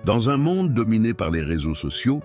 Dans un monde dominé par les réseaux sociaux,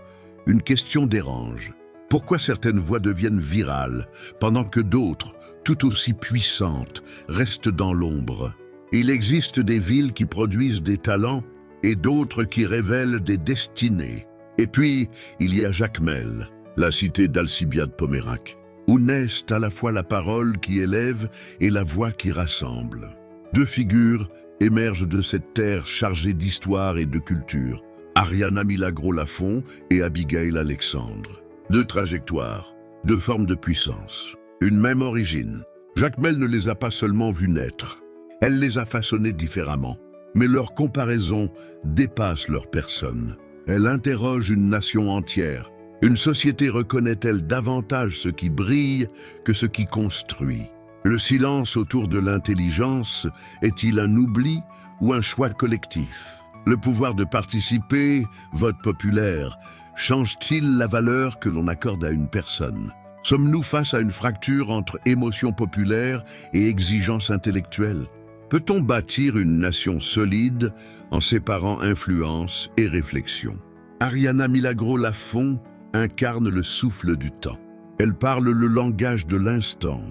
une question dérange. Pourquoi certaines voix deviennent virales, pendant que d'autres, tout aussi puissantes, restent dans l'ombre? Il existe des villes qui produisent des talents et d'autres qui révèlent des destinées. Et puis, il y a Jacmel, la cité d'Alcibiade-Pomérac, où naissent à la fois la parole qui élève et la voix qui rassemble. Deux figures émergent de cette terre chargée d'histoire et de culture, Ariana Milagro-Lafont et Abigail Alexandre. Deux trajectoires, deux formes de puissance, une même origine. Jacmel ne les a pas seulement vues naître, elle les a façonnées différemment, mais leur comparaison dépasse leur personne. Elle interroge une nation entière. Une société reconnaît-elle davantage ce qui brille que ce qui construit? Le silence autour de l'intelligence est-il un oubli ou un choix collectif? Le pouvoir de participer, vote populaire, change-t-il la valeur que l'on accorde à une personne? Sommes-nous face à une fracture entre émotion populaire et exigence intellectuelle? Peut-on bâtir une nation solide en séparant influence et réflexion? Ariana Milagro-Lafont incarne le souffle du temps. Elle parle le langage de l'instant,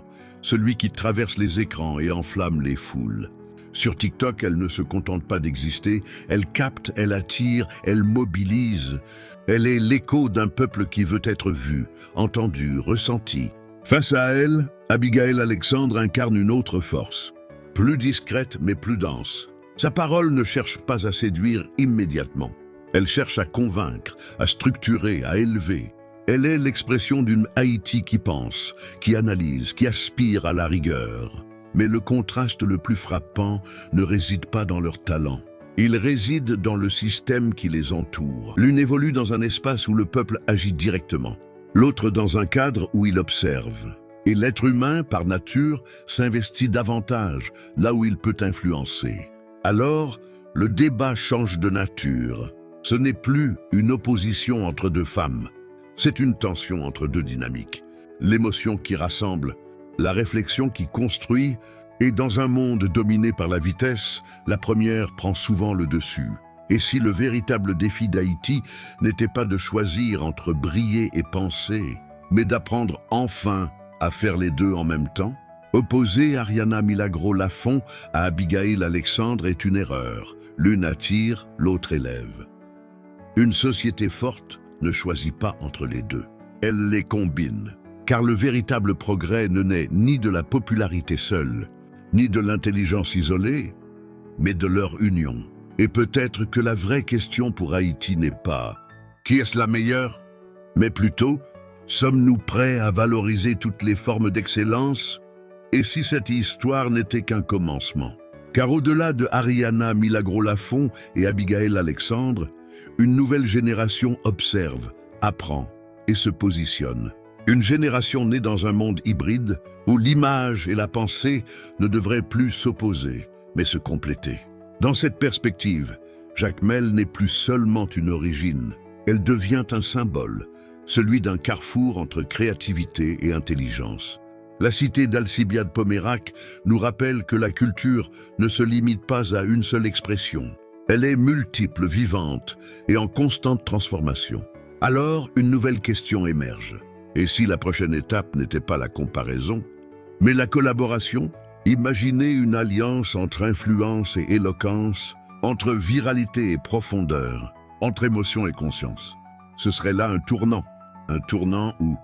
celui qui traverse les écrans et enflamme les foules. Sur TikTok, elle ne se contente pas d'exister, elle capte, elle attire, elle mobilise. Elle est l'écho d'un peuple qui veut être vu, entendu, ressenti. Face à elle, Abigail Alexandre incarne une autre force, plus discrète mais plus dense. Sa parole ne cherche pas à séduire immédiatement. Elle cherche à convaincre, à structurer, à élever. Elle est l'expression d'une Haïti qui pense, qui analyse, qui aspire à la rigueur. Mais le contraste le plus frappant ne réside pas dans leur talent. Il réside dans le système qui les entoure. L'une évolue dans un espace où le peuple agit directement, l'autre dans un cadre où il observe. Et l'être humain, par nature, s'investit davantage là où il peut influencer. Alors, le débat change de nature. Ce n'est plus une opposition entre deux femmes, c'est une tension entre deux dynamiques. L'émotion qui rassemble, la réflexion qui construit, et dans un monde dominé par la vitesse, la première prend souvent le dessus. Et si le véritable défi d'Haïti n'était pas de choisir entre briller et penser, mais d'apprendre enfin à faire les deux en même temps? Opposer Ariana Milagro-Lafont à Abigail Alexandre est une erreur. L'une attire, l'autre élève. Une société forte ne choisit pas entre les deux. Elle les combine. Car le véritable progrès ne naît ni de la popularité seule, ni de l'intelligence isolée, mais de leur union. Et peut-être que la vraie question pour Haïti n'est pas « qui est-ce la meilleure ?», mais plutôt « sommes-nous prêts à valoriser toutes les formes d'excellence ?» Et si cette histoire n'était qu'un commencement? Car au-delà de Ariana Milagro-Lafont et Abigail Alexandre, une nouvelle génération observe, apprend et se positionne. Une génération née dans un monde hybride où l'image et la pensée ne devraient plus s'opposer, mais se compléter. Dans cette perspective, Jacmel n'est plus seulement une origine, elle devient un symbole, celui d'un carrefour entre créativité et intelligence. La cité d'Alcibiade-Pomérac nous rappelle que la culture ne se limite pas à une seule expression. Elle est multiple, vivante et en constante transformation. Alors, une nouvelle question émerge. Et si la prochaine étape n'était pas la comparaison, mais la collaboration? Imaginez une alliance entre influence et éloquence, entre viralité et profondeur, entre émotion et conscience. Ce serait là un tournant où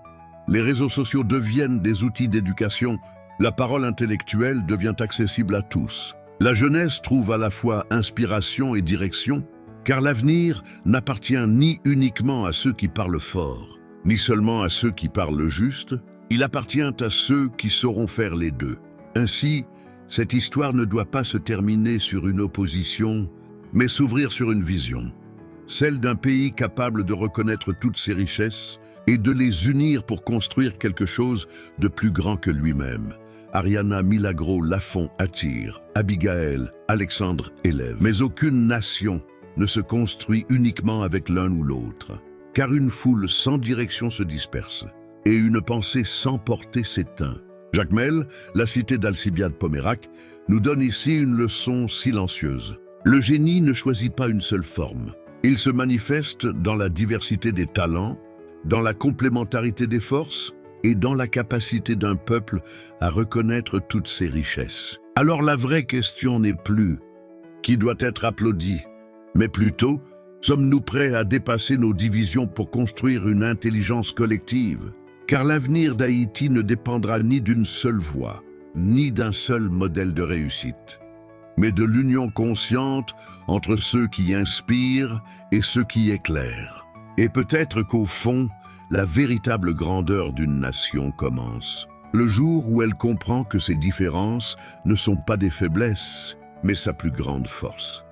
les réseaux sociaux deviennent des outils d'éducation, la parole intellectuelle devient accessible à tous. La jeunesse trouve à la fois inspiration et direction, car l'avenir n'appartient ni uniquement à ceux qui parlent fort, ni seulement à ceux qui parlent juste, il appartient à ceux qui sauront faire les deux. Ainsi, cette histoire ne doit pas se terminer sur une opposition, mais s'ouvrir sur une vision, celle d'un pays capable de reconnaître toutes ses richesses et de les unir pour construire quelque chose de plus grand que lui-même. Ariana Milagro-Lafont attire, Abigail Alexandre élève. Mais aucune nation ne se construit uniquement avec l'un ou l'autre, car une foule sans direction se disperse, et une pensée sans portée s'éteint. Jacmel, la cité d'Alcibiade-Pomérac, nous donne ici une leçon silencieuse. Le génie ne choisit pas une seule forme, Il se manifeste dans la diversité des talents, dans la complémentarité des forces et dans la capacité d'un peuple à reconnaître toutes ses richesses. Alors la vraie question n'est plus qui doit être applaudi, mais plutôt sommes-nous prêts à dépasser nos divisions pour construire une intelligence collective? Car l'avenir d'Haïti ne dépendra ni d'une seule voie, ni d'un seul modèle de réussite, mais de l'union consciente entre ceux qui inspirent et ceux qui éclairent. Et peut-être qu'au fond, la véritable grandeur d'une nation commence le jour où elle comprend que ses différences ne sont pas des faiblesses, mais sa plus grande force.